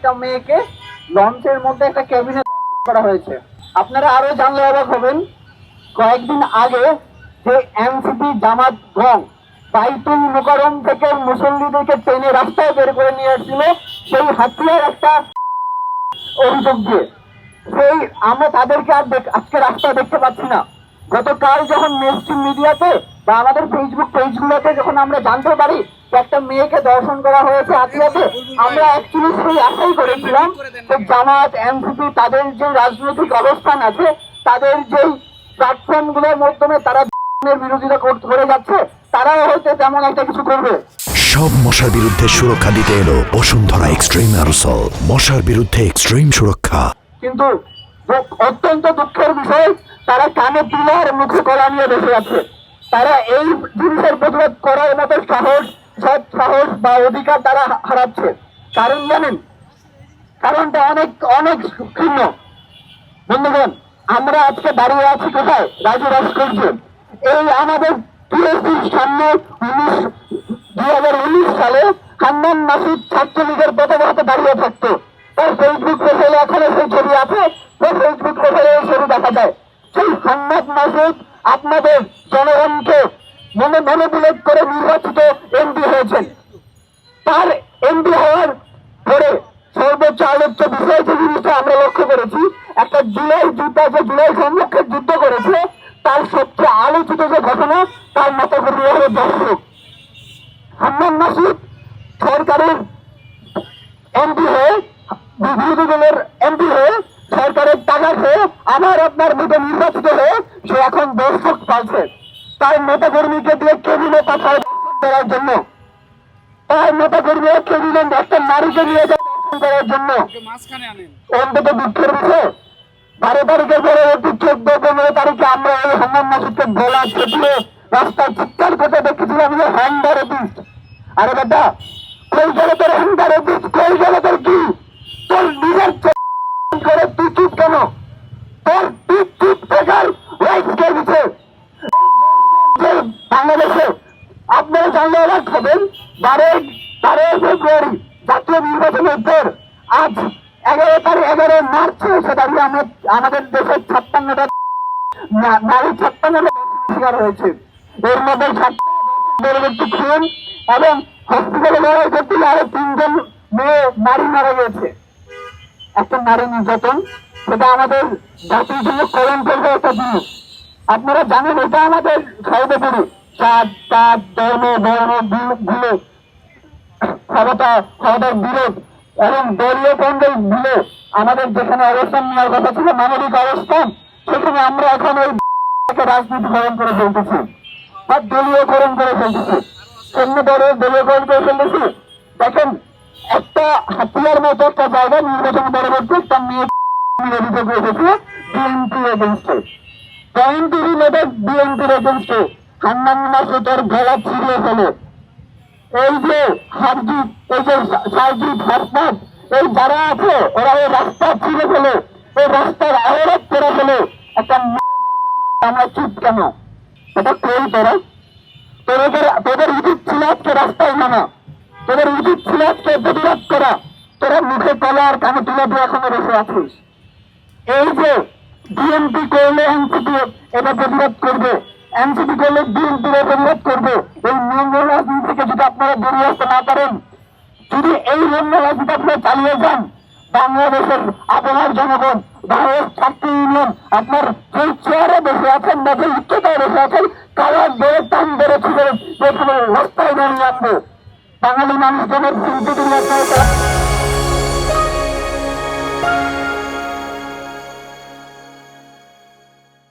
একটা মেয়েকে লঞ্চের মধ্যে একটা ক্যাবিনেট করা হয়েছে। আপনারা আরো জানলে অবাক হবেন, কয়েকদিন আগে যে এনসিপি জামাত গং বাইতুল মুকাররম থেকে মুসল্লিদেরকে টেনে রাস্তায় বের করে নিয়ে আসছিল সেই হাতিয়ার একটা অভিযোগ দিয়ে, সেই আমরা তাদেরকে আর আজকে রাস্তা দেখতে পাচ্ছি না। গতকাল যখন মেইনস্ট্রিম মিডিয়াতে বা আমাদের ফেসবুক পেজগুলোতে যখন আমরা জানতে পারি একটা মেয়েকে দর্শন করা হয়েছে আতিয়াতে, আমরা অ্যাকচুয়ালি সেই আশাই করেছিলাম যে জামাত এনসিপি তাদের যে রাজনৈতিক অবস্থান আছে, তাদের যেই প্ল্যাটফর্ম গুলোর মাধ্যমে তারা বিরোধিতা করে যাচ্ছে, তারাও হয়তো তেমন একটা কিছু করবে। সব মশার বিরুদ্ধে সুরক্ষা দিতে এলো বসুন্ধরা এক্সট্রিম অ্যারোসল, মশার বিরুদ্ধে এক্সট্রিম সুরক্ষা। কিন্তু অত্যন্ত দুঃখের বিষয়, তারা কানে তুলে আর মুখে কলা নিয়ে বসে আছে। তারা এই জিনিসের প্রতিবাদ করার মতো সাহস বা অধিকার তারা হারাচ্ছে। কারণ জানেন, কারণটা অনেক অনেক ভিন্ন। বন্ধুগণ, আমরা আজকে দাঁড়িয়ে আছি কোথায়? রাজু ভাস্কর্যে। এই আমাদের টিএসসির সামনে 2019 সালে হান্নান মাসুদ ছাত্রলীগের পতাকাতে দাঁড়িয়ে থাকতো। তার ফেসবুক প্রোফাইলে এখনো সেই ছবি আছে, ফেসবুক প্রোফাইলে এই ছবি দেখা যায়। সেই হান্নান মাসুদ আপনাদের জনগণকে মনোবিলেট করে নির্বাচিত এমপি হয়েছেন। তার এমপি হওয়ার পরে সর্বোচ্চ আলোচ্য বিষয় যে জিনিসটা আমরা লক্ষ্য করেছি, একটা জুলাই সম্মুখে যুদ্ধ করেছে, তার সবচেয়ে আলোচিত যে ঘটনা, তার নেতা কর্মী হল দর্শক। হান্নান মাসুদ সরকারের এমপি হয়ে, বিরোধী দলের এমপি হয়ে, সরকারের টাকা খেয়ে আমার আপনার মতো নির্বাচিত হয়ে সে এখন দর্শক পাচ্ছে। তার নেতা কর্মীকে দিয়ে কেবিনে পাঠায় দর্শন করার জন্য, তার নেতা কর্মী কেবিনে একটা নারীকে নিয়ে যায় দর্শন করার জন্য। অন্তত দুঃখের বিষয়, 12 তারিখের পরবর্তী 14-15 তারিখে আমরা এই হান্নান মাসুদকে গলা চেপিয়ে রাস্তায় চিৎকার করতে দেখেছিলাম যে হ্যান্ডারে পিস। আরে বেটা, কই গেলে তোর হ্যান্ডারে পিস? কই গেলে তোর কি? তোর নিজের করে তুই চুপ কেন? তোর চুপ থাকার রাইট কে দিচ্ছে? বাংলাদেশে আপনারা জানলে অবাক হবেন, 12 ফেব্রুয়ারি জাতীয় নির্বাচনের পর আজ 11 মার্চ এসে দাঁড়িয়ে আমরা আমাদের দেশের 56টা নারী 56টা শিকার হয়েছে। এর মধ্যে 7টা খুন এবং হসপিটালে লড়াই করতে আরো 3জন মেয়ে নারী মারা গেছে। একটা নারী নির্যাতন, সেটা আমাদের জাতির জন্য কলঙ্কের একটা জিনিস। আপনারা জানেন, এটা আমাদের সর্বোপরি জাত ধর্ম বর্ণ ভুলে ক্ষমতার বিরোধ এবং দলীয় কন্দল ভুলে আমাদের যেখানে অবস্থান নেওয়ার কথা ছিল মানবিক অবস্থান, সেখানে আমরা এখন ওই রাজনীতিকরণ করে ফেলতেছি বা দলীয়করণ করে ফেলতেছি। অন্য দলের দলীয়করণ করে ফেলতেছি। দেখেন, একটা হাতিয়ার মতো একটা জায়গা নির্বাচন পরবর্তী একটা মেয়ে অভিযোগ রেখেছে বিএনপির এগেনস্টে, বিএনপি রিলেটেড বিএনপির এগেনস্টে হান্নান মাসুদের গলা ছিঁড়ে ফেলে। এই যে হারজিৎ, এই যে সারজিৎ, হাসনাত, এই যারা আছে ওরা এই রাস্তা ছিঁড়ে ফেলে, এই রাস্তার অবরোধ করে ফেলে। একটা আমরা চুপ কেন? এটা কই তোরা? তোদের উচিত ছিল আজকে রাস্তায় নামা, তোদের উচিত ছিল আজকে প্রতিবাদ করা। তোরা মুখে কলা আর কানে তুলে দিয়ে এখনো বসে আছিস। এই যে বিএনপি করলে এনসিপি এটা প্রতিবাদ করবে, এনসিপি করলে বিএনপি প্রতিবাদ করবে। এই নিয়ম রাজনীতি থেকে যদি আপনারা বেরিয়ে আসতে না পারেন, যদি এই নিয়ম রাজনীতি আপনারা চালিয়ে যান, বাংলাদেশের আপনার জনগণ, বাংলাদেশ ছাত্র ইউনিয়ন আপনার যে চেয়ারে বসে আছেন বা যে উচ্চতায় বসে আছেন, কালার ধরে টান ধরে ছিল রাস্তায় দাঁড়িয়ে আসবে। বাঙালি মানুষজনের চিন্তিত